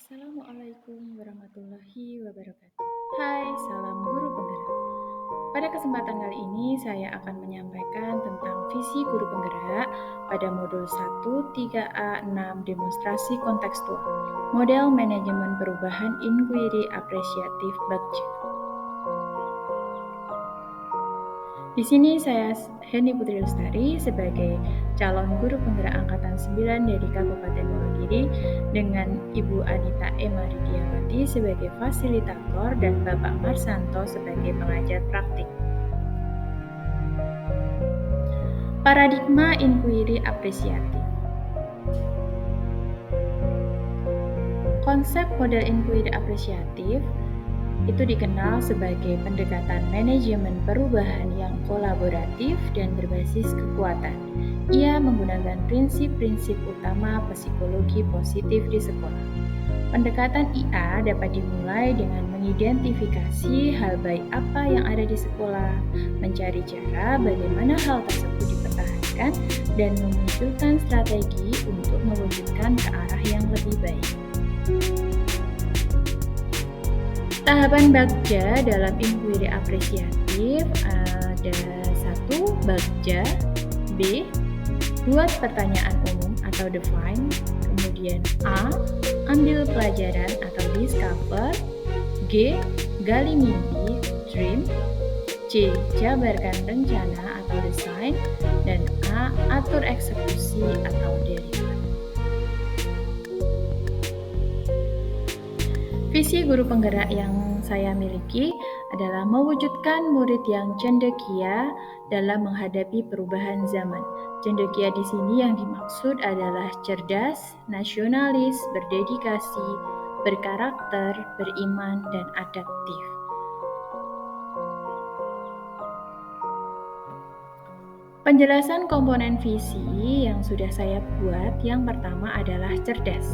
Assalamualaikum warahmatullahi wabarakatuh. Hai, salam guru penggerak. Pada kesempatan kali ini saya akan menyampaikan tentang visi guru penggerak pada modul 1 3A 6 demonstrasi kontekstual. Model manajemen perubahan inquiry apresiatif Bagja. Di sini saya Heni Putri Lestari sebagai calon guru penggerak angkatan 9 dari Kabupaten Wonogiri dengan Ibu Anita Emma Ridiawati sebagai fasilitator dan Bapak Marsanto sebagai pengajar praktik. Paradigma inquiry apresiatif. Konsep model inquiry apresiatif itu dikenal sebagai pendekatan manajemen perubahan yang kolaboratif dan berbasis kekuatan. Ia menggunakan prinsip-prinsip utama psikologi positif di sekolah. Pendekatan IA dapat dimulai dengan mengidentifikasi hal baik apa yang ada di sekolah, mencari cara bagaimana hal tersebut dipertahankan, dan memunculkan strategi untuk mewujudkan ke arah yang lebih baik. Tahapan Bagja dalam inquiry apresiatif ada 1. Bagja. B. Buat pertanyaan umum atau define. Kemudian A. Ambil pelajaran atau discover. G. Gali mimpi, dream. C. Jabarkan rencana atau design. Dan A. Atur eksekusi atau deliver. Visi guru penggerak yang saya miliki adalah mewujudkan murid yang cendekia dalam menghadapi perubahan zaman. Cendekia di sini yang dimaksud adalah cerdas, nasionalis, berdedikasi, berkarakter, beriman, dan adaptif. Penjelasan komponen visi yang sudah saya buat yang pertama adalah cerdas.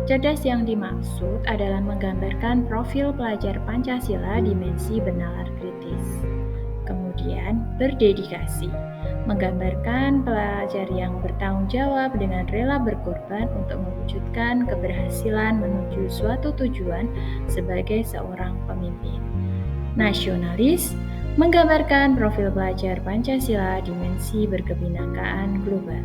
Cerdas yang dimaksud adalah menggambarkan profil pelajar Pancasila dimensi bernalar kritis. Kemudian, berdedikasi, menggambarkan pelajar yang bertanggung jawab dengan rela berkorban untuk mewujudkan keberhasilan menuju suatu tujuan sebagai seorang pemimpin. Nasionalis, menggambarkan profil pelajar Pancasila dimensi berkebinekaan global.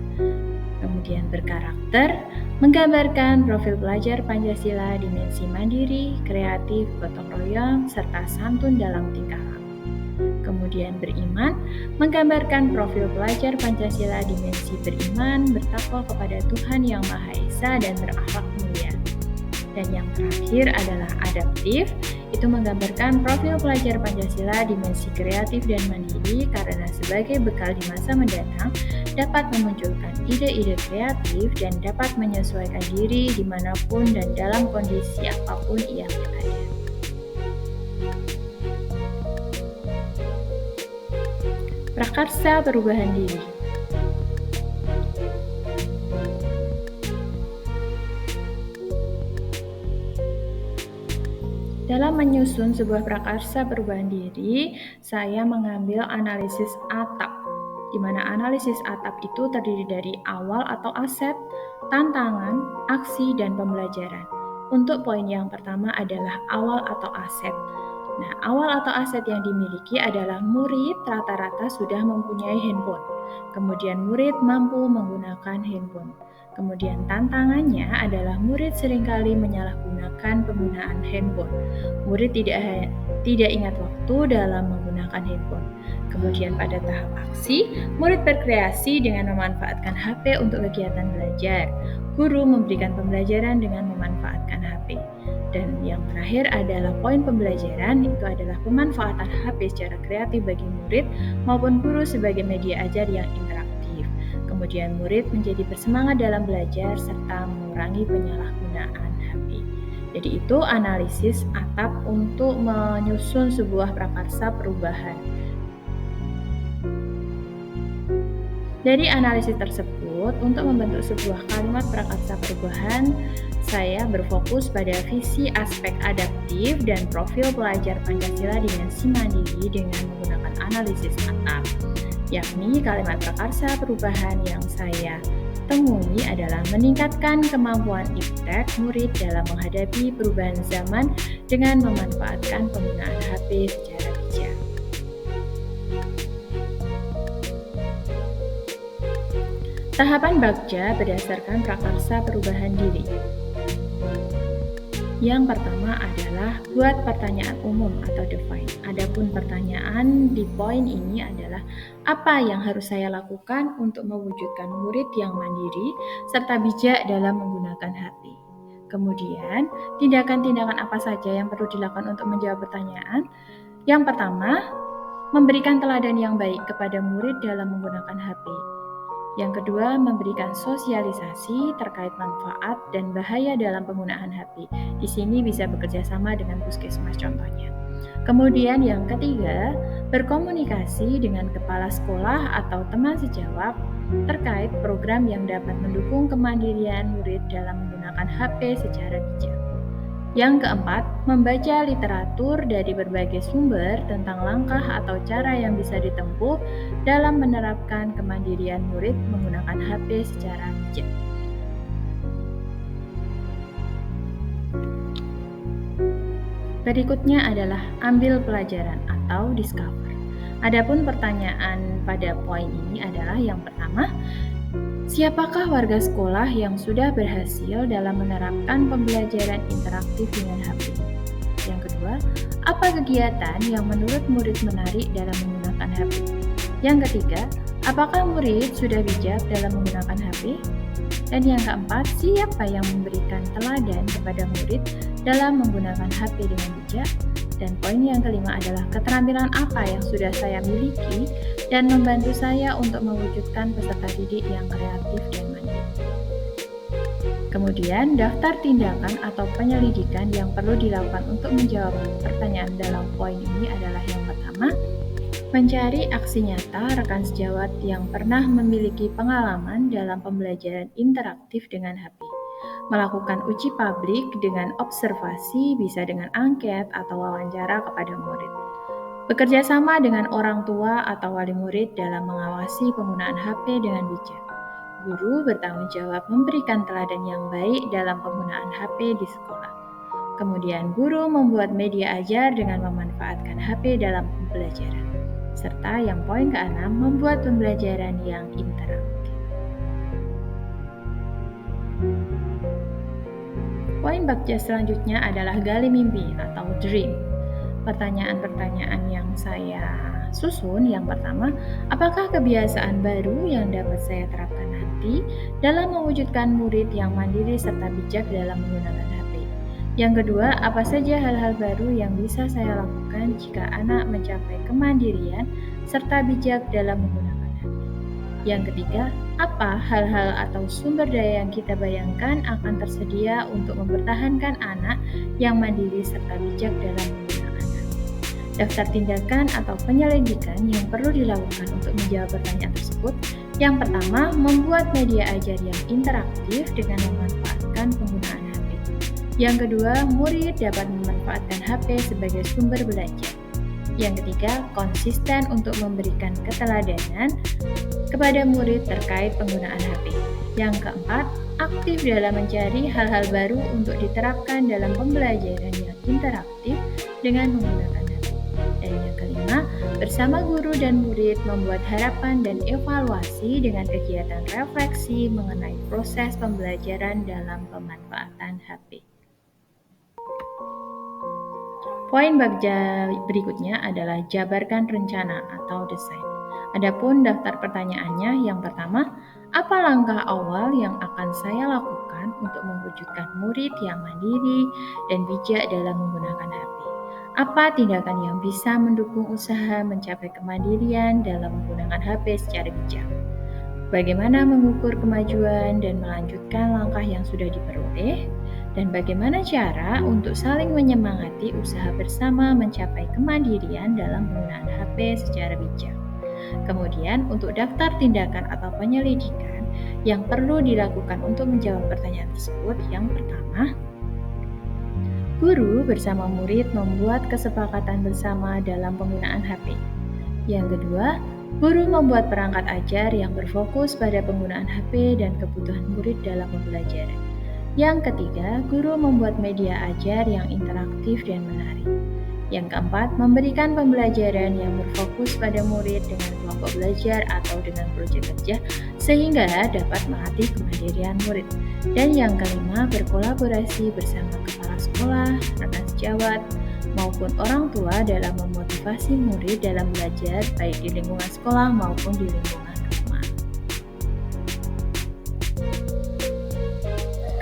Kemudian berkarakter, menggambarkan profil pelajar Pancasila dimensi mandiri, kreatif, gotong royong, serta santun dalam tingkah laku. Kemudian beriman, menggambarkan profil pelajar Pancasila dimensi beriman, bertakwa kepada Tuhan Yang Maha Esa dan berakhlak mulia. Dan yang terakhir adalah adaptif, itu menggambarkan profil pelajar Pancasila dimensi kreatif dan mandiri karena sebagai bekal di masa mendatang dapat memunculkan ide-ide kreatif dan dapat menyesuaikan diri dimanapun dan dalam kondisi apapun ia berada. Prakarsa perubahan diri. Dalam menyusun sebuah prakarsa perubahan diri, saya mengambil analisis atap, di mana analisis atap itu terdiri dari awal atau aset, tantangan, aksi, dan pembelajaran. Untuk poin yang pertama adalah awal atau aset. Nah, awal atau aset yang dimiliki adalah murid rata-rata sudah mempunyai handphone. Kemudian murid mampu menggunakan handphone. Kemudian tantangannya adalah murid seringkali menyalahgunakan penggunaan handphone. Murid tidak ingat waktu dalam menggunakan handphone. Kemudian pada tahap aksi, murid berkreasi dengan memanfaatkan HP untuk kegiatan belajar. Guru memberikan pembelajaran dengan memanfaatkan HP. Dan yang terakhir adalah poin pembelajaran, itu adalah pemanfaatan HP secara kreatif bagi murid maupun guru sebagai media ajar yang interaktif. Kemudian murid menjadi bersemangat dalam belajar serta mengurangi penyalahgunaan HP. Jadi itu analisis atap untuk menyusun sebuah prakarsa perubahan. Dari analisis tersebut, untuk membentuk sebuah kalimat prakarsa perubahan, saya berfokus pada visi aspek adaptif dan profil pelajar Pancasila dimensi mandiri dengan menggunakan analisis atap, yakni kalimat prakarsa perubahan yang saya temui adalah meningkatkan kemampuan iptek murid dalam menghadapi perubahan zaman dengan memanfaatkan penggunaan HP secara bijak. Tahapan Bagja berdasarkan prakarsa perubahan diri. Yang pertama adalah buat pertanyaan umum atau define. Adapun pertanyaan di poin ini adalah apa yang harus saya lakukan untuk mewujudkan murid yang mandiri serta bijak dalam menggunakan HP. Kemudian, tindakan-tindakan apa saja yang perlu dilakukan untuk menjawab pertanyaan? Yang pertama, memberikan teladan yang baik kepada murid dalam menggunakan HP. Yang kedua, memberikan sosialisasi terkait manfaat dan bahaya dalam penggunaan HP. Di sini bisa bekerja sama dengan puskesmas contohnya. Kemudian yang ketiga, berkomunikasi dengan kepala sekolah atau teman sejawat terkait program yang dapat mendukung kemandirian murid dalam menggunakan HP secara bijak. Yang keempat, membaca literatur dari berbagai sumber tentang langkah atau cara yang bisa ditempuh dalam menerapkan kemandirian murid menggunakan HP secara bijak. Berikutnya adalah ambil pelajaran atau discover. Adapun pertanyaan pada poin ini adalah yang pertama, siapakah warga sekolah yang sudah berhasil dalam menerapkan pembelajaran interaktif dengan HP? Yang kedua, apa kegiatan yang menurut murid menarik dalam menggunakan HP? Yang ketiga, apakah murid sudah bijak dalam menggunakan HP? Dan yang keempat, siapa yang memberikan teladan kepada murid dalam menggunakan HP dengan bijak? Dan poin yang kelima adalah keterampilan apa yang sudah saya miliki dan membantu saya untuk mewujudkan peserta didik yang kreatif dan mandiri. Kemudian, daftar tindakan atau penyelidikan yang perlu dilakukan untuk menjawab pertanyaan dalam poin ini adalah yang pertama, mencari aksi nyata rekan sejawat yang pernah memiliki pengalaman dalam pembelajaran interaktif dengan HP. Melakukan uji publik dengan observasi bisa dengan angket atau wawancara kepada murid. Bekerja sama dengan orang tua atau wali murid dalam mengawasi penggunaan HP dengan bijak. Guru bertanggung jawab memberikan teladan yang baik dalam penggunaan HP di sekolah. Kemudian guru membuat media ajar dengan memanfaatkan HP dalam pembelajaran. Serta yang poin ke-6, membuat pembelajaran yang interaktif. Poin Bagja selanjutnya adalah gali mimpi atau dream. Pertanyaan-pertanyaan yang saya susun yang pertama, apakah kebiasaan baru yang dapat saya terapkan nanti dalam mewujudkan murid yang mandiri serta bijak dalam menggunakan HP? Yang kedua, apa saja hal-hal baru yang bisa saya lakukan jika anak mencapai kemandirian serta bijak dalam menggunakan HP? Yang ketiga, apa hal-hal atau sumber daya yang kita bayangkan akan tersedia untuk mempertahankan anak yang mandiri serta bijak dalam menggunakan HP? Daftar tindakan atau penyelidikan yang perlu dilakukan untuk menjawab pertanyaan tersebut. Yang pertama, membuat media ajar yang interaktif dengan memanfaatkan penggunaan HP. Yang kedua, murid dapat memanfaatkan HP sebagai sumber belajar. Yang ketiga, konsisten untuk memberikan keteladanan kepada murid terkait penggunaan HP. Yang keempat, aktif dalam mencari hal-hal baru untuk diterapkan dalam pembelajaran yang interaktif dengan menggunakan HP. Dan yang kelima, bersama guru dan murid membuat harapan dan evaluasi dengan kegiatan refleksi mengenai proses pembelajaran dalam pemanfaatan HP. Poin Bagja berikutnya adalah jabarkan rencana atau desain. Adapun daftar pertanyaannya yang pertama, apa langkah awal yang akan saya lakukan untuk mewujudkan murid yang mandiri dan bijak dalam menggunakan HP? Apa tindakan yang bisa mendukung usaha mencapai kemandirian dalam menggunakan HP secara bijak? Bagaimana mengukur kemajuan dan melanjutkan langkah yang sudah diperoleh? Dan bagaimana cara untuk saling menyemangati usaha bersama mencapai kemandirian dalam penggunaan HP secara bijak. Kemudian untuk daftar tindakan atau penyelidikan yang perlu dilakukan untuk menjawab pertanyaan tersebut, yang pertama, guru bersama murid membuat kesepakatan bersama dalam penggunaan HP. Yang kedua, Guru membuat perangkat ajar yang berfokus pada penggunaan HP dan kebutuhan murid dalam pembelajaran. Yang ketiga, guru membuat media ajar yang interaktif dan menarik. Yang keempat, memberikan pembelajaran yang berfokus pada murid dengan kelompok belajar atau dengan proyek kerja sehingga dapat melatih kemandirian murid. Dan yang kelima, berkolaborasi bersama kepala sekolah, rekan sejawat, maupun orang tua dalam memotivasi murid dalam belajar baik di lingkungan sekolah maupun di lingkungan rumah.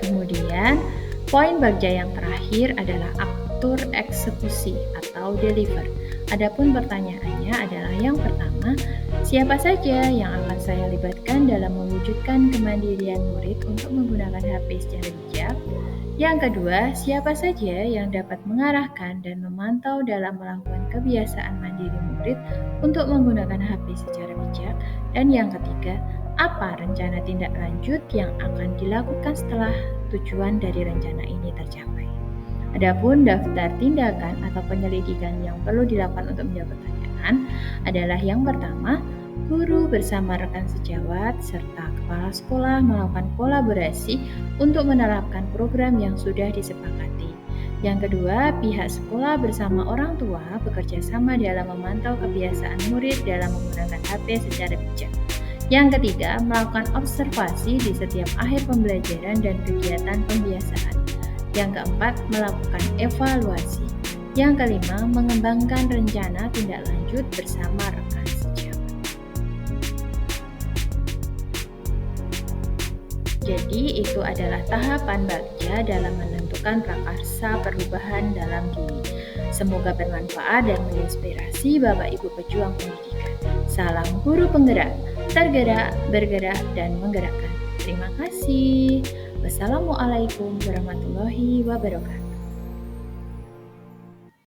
Kemudian, poin bagja yang terakhir adalah atur eksekusi atau deliver. Adapun pertanyaannya adalah yang pertama, siapa saja yang akan saya libatkan dalam mewujudkan kemandirian murid untuk menggunakan HP secara bijak? Yang kedua, siapa saja yang dapat mengarahkan dan memantau dalam melakukan kebiasaan mandiri murid untuk menggunakan HP secara bijak? Dan yang ketiga, apa rencana tindak lanjut yang akan dilakukan setelah tujuan dari rencana ini tercapai? Adapun daftar tindakan atau penyelidikan yang perlu dilakukan untuk menjawab pertanyaan adalah yang pertama, guru bersama rekan sejawat serta kepala sekolah melakukan kolaborasi untuk menerapkan program yang sudah disepakati. Yang kedua, pihak sekolah bersama orang tua bekerja sama dalam memantau kebiasaan murid dalam menggunakan HP secara bijak. Yang ketiga, melakukan observasi di setiap akhir pembelajaran dan kegiatan pembiasaan. Yang keempat, melakukan evaluasi. Yang kelima, mengembangkan rencana tindak lanjut bersama rekan sejawat. Jadi, itu adalah tahapan bagja dalam menentukan prakarsa perubahan dalam diri. Semoga bermanfaat dan menginspirasi Bapak Ibu pejuang pendidikan. Salam guru penggerak, tergerak, bergerak, dan menggerakkan. Terima kasih. Wassalamualaikum warahmatullahi wabarakatuh.